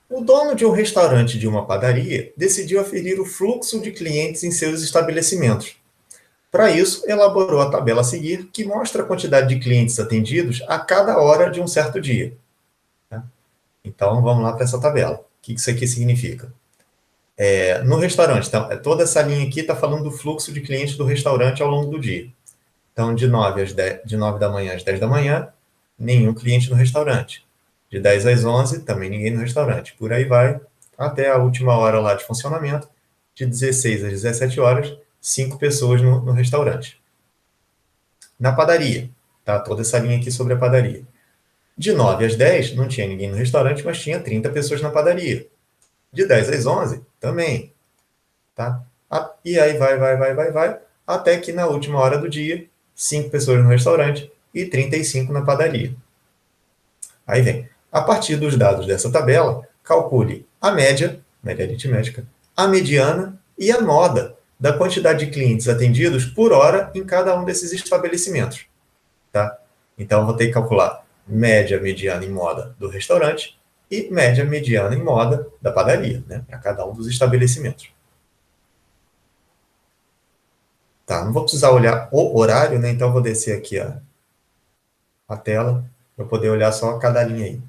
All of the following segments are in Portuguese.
O dono de um restaurante de uma padaria decidiu aferir o fluxo de clientes em seus estabelecimentos. Para isso, elaborou a tabela a seguir, que mostra a quantidade de clientes atendidos a cada hora de um certo dia. Tá? Então, vamos lá para essa tabela. O que isso aqui significa? No restaurante, então, toda essa linha aqui está falando do fluxo de clientes do restaurante ao longo do dia. Então, de 9 da manhã às 10 da manhã, nenhum cliente no restaurante. De 10 às 11, também ninguém no restaurante. Por aí vai, até a última hora lá de funcionamento, de 16 às 17 horas, 5 pessoas no restaurante. Na padaria, tá? Toda essa linha aqui sobre a padaria. De 9 às 10, não tinha ninguém no restaurante, mas tinha 30 pessoas na padaria. De 10 às 11, também. Tá? E aí vai, até que na última hora do dia, 5 pessoas no restaurante e 35 na padaria. Aí vem, a partir dos dados dessa tabela, calcule a média aritmética, a mediana e a moda da quantidade de clientes atendidos por hora em cada um desses estabelecimentos. Tá? Então, vou ter que calcular média, mediana e moda do restaurante e média, mediana e moda da padaria, né, para cada um dos estabelecimentos. Tá, não vou precisar olhar o horário, né? Então, vou descer aqui a tela para poder olhar só cada linha aí.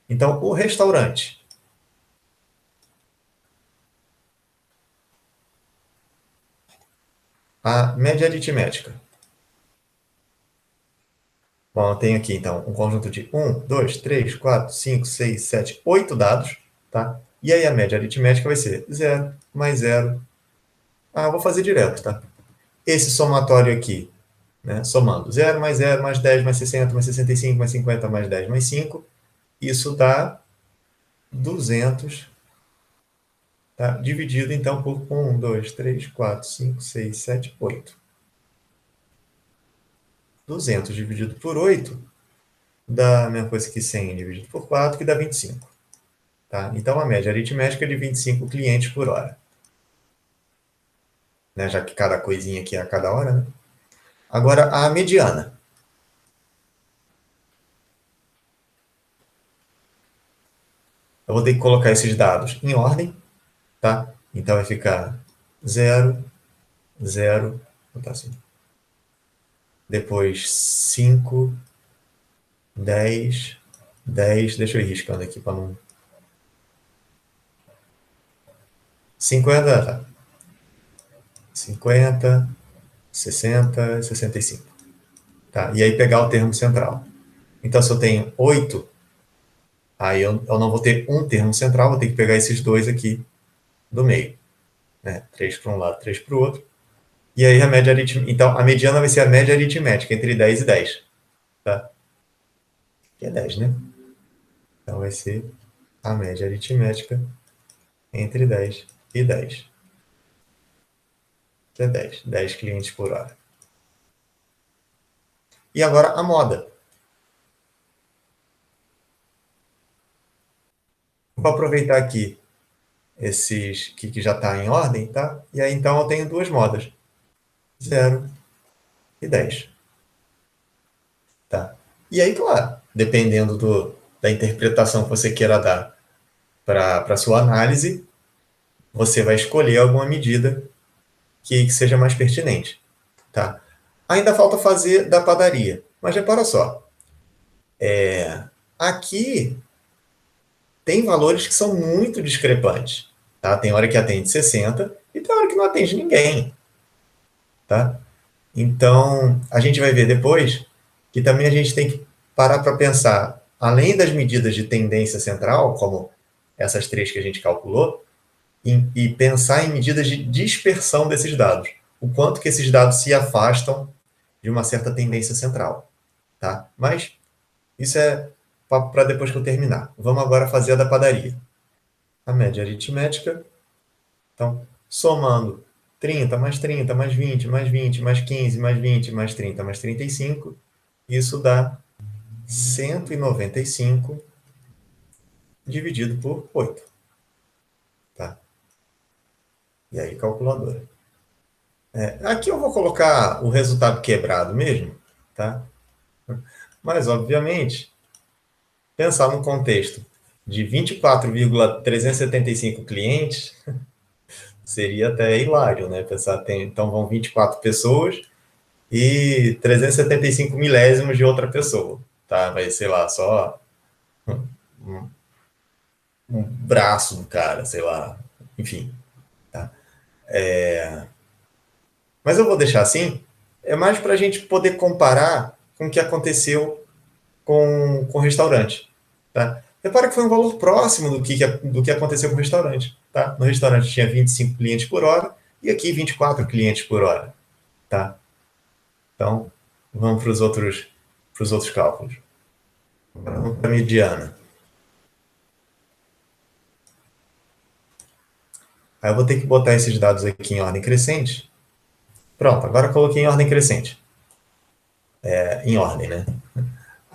Então, o restaurante. A média aritmética. Bom, eu tenho aqui, então, um conjunto de 1, 2, 3, 4, 5, 6, 7, 8 dados, tá? E aí a média aritmética vai ser 0 mais 0. Vou fazer direto, tá? Esse somatório aqui, né? Somando 0 mais 0, mais 10, mais 60, mais 65, mais 50, mais 10, mais 5. Isso dá 200, tá? Dividido, então, por 1, 2, 3, 4, 5, 6, 7, 8. 200 dividido por 8 dá a mesma coisa que 100 dividido por 4, que dá 25. Tá? Então, a média aritmética é de 25 clientes por hora. Né? Já que cada coisinha aqui é a cada hora, né? Agora, a mediana. Eu vou ter que colocar esses dados em ordem, tá? Então, vai ficar 0, 0, vou botar assim. Depois 5, 10, 10, deixa eu ir riscando aqui para não... 50, tá? 50, 60, 65. Tá? E aí pegar o termo central. Então, se eu tenho 8, aí eu não vou ter um termo central, vou ter que pegar esses dois aqui do meio. Né? 3 para um lado, 3 para o outro. E aí a média aritmética. Então, a mediana vai ser a média aritmética entre 10 e 10. Tá? Que é 10, né? Então, vai ser a média aritmética entre 10 e 10. Que é 10. 10 clientes por hora. E agora a moda. Vou aproveitar aqui esses que já está em ordem, tá? E aí, então, eu tenho duas modas. 0 e 10. Tá? E aí, claro, dependendo da interpretação que você queira dar para a sua análise, você vai escolher alguma medida que seja mais pertinente. Tá? Ainda falta fazer da padaria. Mas repara só. Aqui tem valores que são muito discrepantes. Tá? Tem hora que atende 60 e tem hora que não atende ninguém. Tá? Então, a gente vai ver depois que também a gente tem que parar para pensar, além das medidas de tendência central, como essas três que a gente calculou, e pensar em medidas de dispersão desses dados. O quanto que esses dados se afastam de uma certa tendência central. Tá? Mas isso é para depois que eu terminar. Vamos agora fazer a da padaria. A média aritmética. Então, somando 30 mais 30 mais 20 mais 20 mais 15 mais 20 mais 30 mais 35, isso dá 195 dividido por 8. Tá? E aí, calculadora. Aqui eu vou colocar o resultado quebrado mesmo, tá? Mas, obviamente, pensar no contexto de 24,375 clientes, seria até hilário, né? Pensar, então vão 24 pessoas e 375 milésimos de outra pessoa, tá? Vai, sei lá, só um, um braço do cara, sei lá, enfim, tá? Mas eu vou deixar assim, é mais para a gente poder comparar com o que aconteceu com o restaurante, tá? Repara que foi um valor próximo do que aconteceu com o restaurante, tá? No restaurante tinha 25 clientes por hora e aqui 24 clientes por hora, tá? Então, vamos para os outros cálculos. Vamos para a mediana. Aí eu vou ter que botar esses dados aqui em ordem crescente. Pronto, agora coloquei em ordem crescente. Em ordem, né?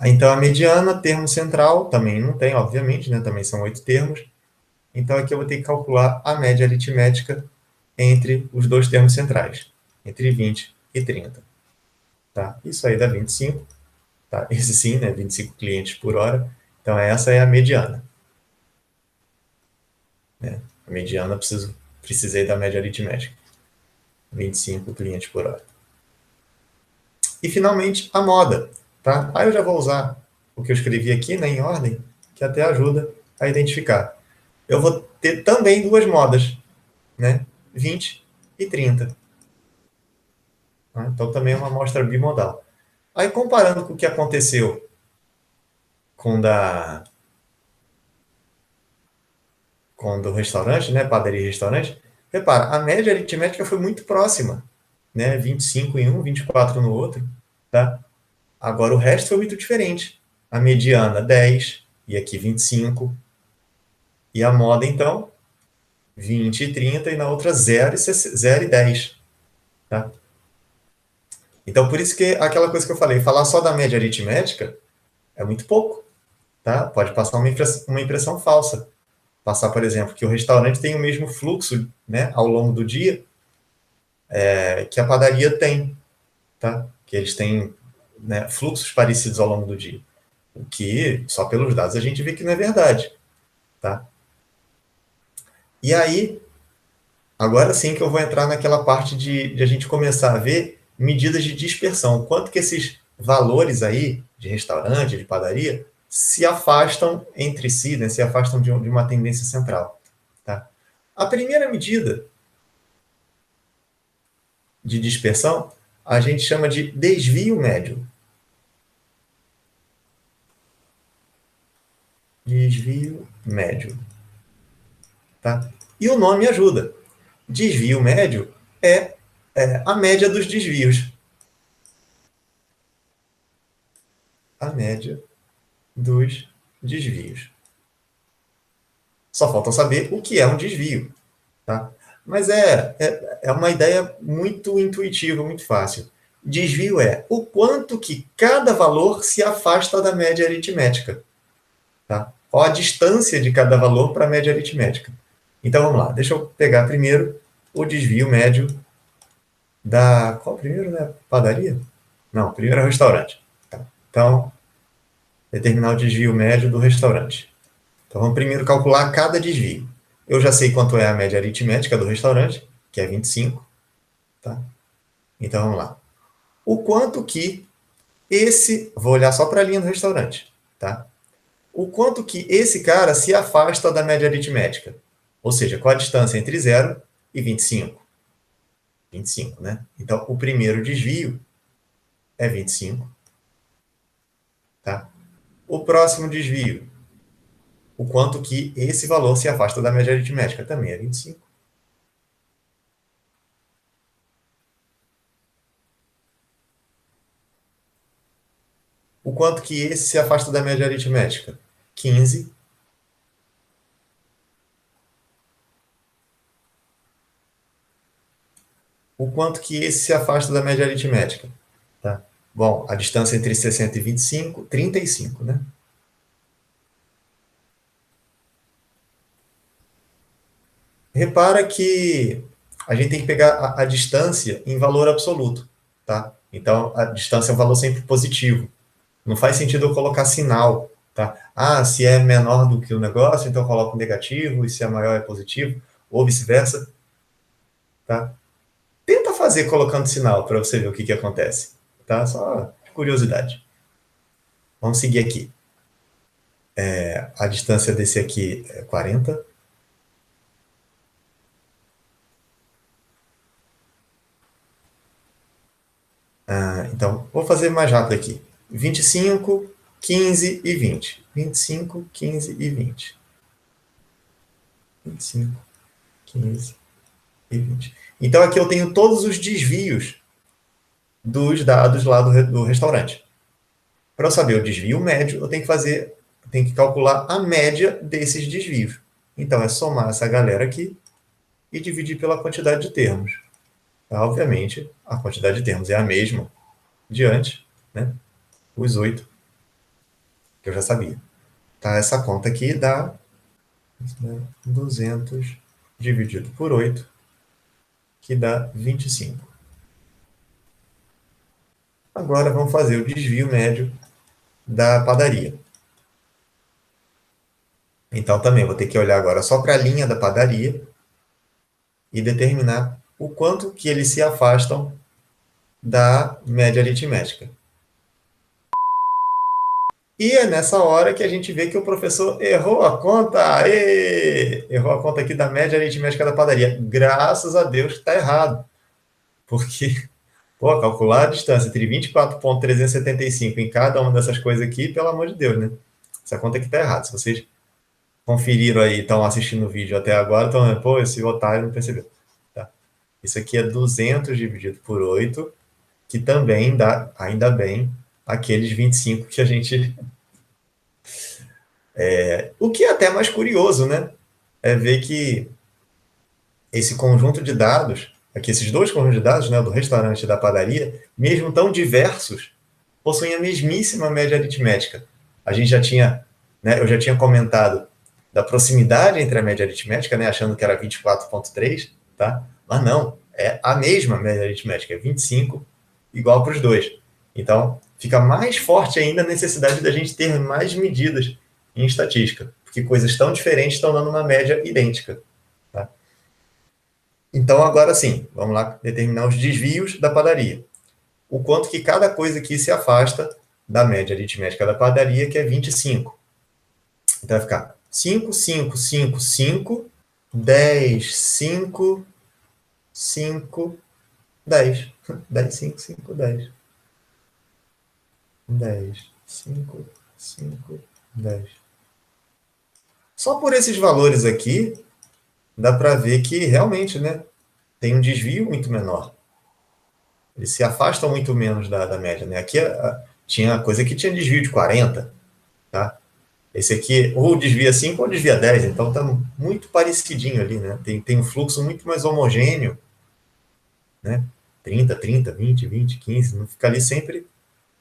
Então, a mediana, termo central, também não tem, obviamente, né? Também são 8 termos. Então, aqui eu vou ter que calcular a média aritmética entre os dois termos centrais, entre 20 e 30. Tá? Isso aí dá 25. Tá? Esse sim, né? 25 clientes por hora. Então, essa é a mediana. Né? A mediana precisei da média aritmética. 25 clientes por hora. E, finalmente, a moda. Tá? Aí eu já vou usar o que eu escrevi aqui, né, em ordem, que até ajuda a identificar. Eu vou ter também duas modas, né? 20 e 30. Tá? Então, também é uma amostra bimodal. Aí, comparando com o que aconteceu com do restaurante, né, padaria e restaurante, repara, a média aritmética foi muito próxima, né, 25 em um, 24 no outro, tá? Agora, o resto foi muito diferente. A mediana, 10, e aqui 25. E a moda, então, 20 e 30, e na outra 0 e 10. Tá? Então, por isso que aquela coisa que eu falei, falar só da média aritmética é muito pouco. Tá? Pode passar uma impressão falsa. Passar, por exemplo, que o restaurante tem o mesmo fluxo, né, ao longo do dia que a padaria tem. Tá? Que eles têm, né, fluxos parecidos ao longo do dia. O que, só pelos dados, a gente vê que não é verdade. Tá? E aí, agora sim que eu vou entrar naquela parte de a gente começar a ver medidas de dispersão. Quanto que esses valores aí, de restaurante, de padaria, se afastam entre si, né? Se afastam de uma tendência central. Tá? A primeira medida de dispersão, a gente chama de desvio médio. Desvio médio. Tá? E o nome ajuda. Desvio médio é a média dos desvios. A média dos desvios. Só falta saber o que é um desvio. Tá? Mas é uma ideia muito intuitiva, muito fácil. Desvio é o quanto que cada valor se afasta da média aritmética. Tá? Qual a distância de cada valor para a média aritmética. Então vamos lá, deixa eu pegar primeiro o desvio médio da. Qual primeiro, né? Padaria? Não, primeiro é o restaurante. Tá? Então, determinar o desvio médio do restaurante. Então vamos primeiro calcular cada desvio. Eu já sei quanto é a média aritmética do restaurante, que é 25. Tá? Então vamos lá. O quanto que vou olhar só para a linha do restaurante. Tá? O quanto que esse cara se afasta da média aritmética. Ou seja, qual a distância entre 0 e 25? 25, né? Então, o primeiro desvio é 25. Tá? O próximo desvio, o quanto que esse valor se afasta da média aritmética, também é 25. O quanto que esse se afasta da média aritmética? 15. O quanto que esse se afasta da média aritmética? Tá? Bom, a distância entre 60 e 25, 35, né? Repara que a gente tem que pegar a distância em valor absoluto, tá? Então, a distância é um valor sempre positivo. Não faz sentido eu colocar sinal Tá? Ah, se é menor do que o negócio, então eu coloco negativo, e se é maior é positivo, ou vice-versa. Tá? Tenta fazer colocando sinal para você ver o que acontece. Tá? Só curiosidade. Vamos seguir aqui. A distância desse aqui é 40. Então, vou fazer mais rápido aqui. 25, 15 e 20. 25, 15 e 20. 25, 15 e 20. Então, aqui eu tenho todos os desvios dos dados lá do restaurante. Para eu saber o desvio médio, eu tenho que calcular a média desses desvios. Então, é somar essa galera aqui e dividir pela quantidade de termos. Obviamente, a quantidade de termos é a mesma de antes, né? Os 8, que eu já sabia. Tá? Essa conta aqui dá 200 dividido por 8, que dá 25. Agora vamos fazer o desvio médio da padaria. Então também vou ter que olhar agora só para a linha da padaria e determinar o quanto que eles se afastam da média aritmética. E é nessa hora que a gente vê que o professor errou a conta. Aê! Errou a conta aqui da média aritmética da padaria. Graças a Deus que está errado. Porque, pô, calcular a distância entre 24,375 em cada uma dessas coisas aqui, pelo amor de Deus, né? Essa conta aqui está errada. Se vocês conferiram aí, estão assistindo o vídeo até agora, então, pô, esse otário não percebeu. Tá? Isso aqui é 200 dividido por 8, que também dá, ainda bem, aqueles 25 que a gente... O que é até mais curioso, né? É ver que esse conjunto de dados, aqui esses dois conjuntos de dados, né, do restaurante e da padaria, mesmo tão diversos, possuem a mesmíssima média aritmética. A gente já tinha, né, eu já tinha comentado da proximidade entre a média aritmética, né, achando que era 24,3, tá? Mas não, é a mesma média aritmética, é 25 igual para os dois. Então, fica mais forte ainda a necessidade da gente ter mais medidas em estatística, porque coisas tão diferentes estão dando uma média idêntica. Tá? Então, agora sim, vamos lá determinar os desvios da padaria. O quanto que cada coisa aqui se afasta da média aritmética da padaria, que é 25. Então, vai ficar 5, 5, 5, 5, 10, 5, 5, 10. 10, 5, 5, 10. 10, 5, 5, 10. Só por esses valores aqui, dá para ver que realmente, né, tem um desvio muito menor. Eles se afastam muito menos da média, né? Aqui tinha coisa que tinha desvio de 40, tá? Esse aqui ou desvia 5 ou desvia 10, então tá muito parecidinho ali, né? Tem um fluxo muito mais homogêneo, né? 30, 30, 20, 20, 15, não fica ali sempre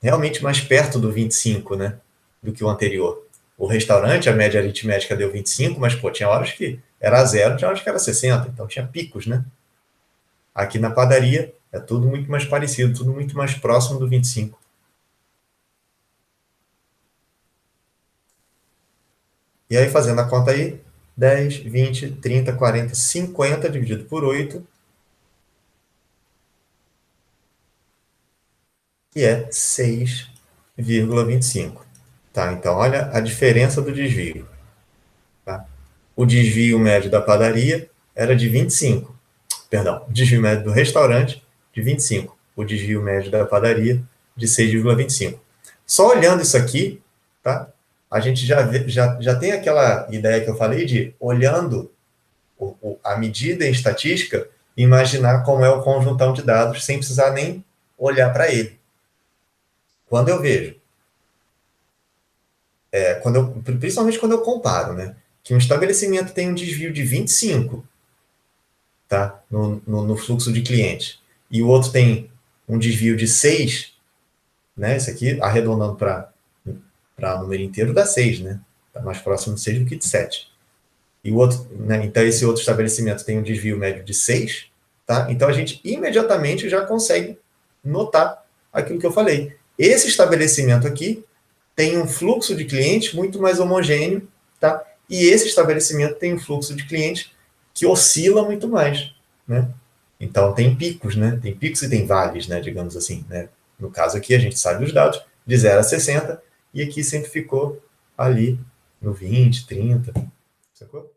realmente mais perto do 25, né? Do que o anterior. O restaurante, a média aritmética deu 25, mas, pô, tinha horas que era 0, tinha horas que era 60, então tinha picos, né? Aqui na padaria é tudo muito mais parecido, tudo muito mais próximo do 25. E aí, fazendo a conta aí, 10, 20, 30, 40, 50 dividido por 8, que é 6,25. Tá? Então, olha a diferença do desvio. Tá? O desvio médio da padaria era de 25. Perdão, o desvio médio do restaurante, de 25. O desvio médio da padaria, de 6,25. Só olhando isso aqui, tá? A gente já tem aquela ideia que eu falei de, olhando a medida em estatística, imaginar como é o conjuntão de dados sem precisar nem olhar para ele. Quando eu vejo, principalmente quando eu comparo, né, que um estabelecimento tem um desvio de 25, tá, no fluxo de clientes, e o outro tem um desvio de 6, né, esse aqui, arredondando para número inteiro, dá 6, né, está mais próximo de 6 do que de 7. E o outro, né, então esse outro estabelecimento tem um desvio médio de 6, tá? Então a gente imediatamente já consegue notar aquilo que eu falei. Esse estabelecimento aqui tem um fluxo de clientes muito mais homogêneo, tá? E esse estabelecimento tem um fluxo de clientes que oscila muito mais, né? Então tem picos, né? Tem picos e tem vales, né? Digamos assim, né? No caso aqui a gente sabe os dados de 0 a 60 e aqui sempre ficou ali no 20, 30, sacou?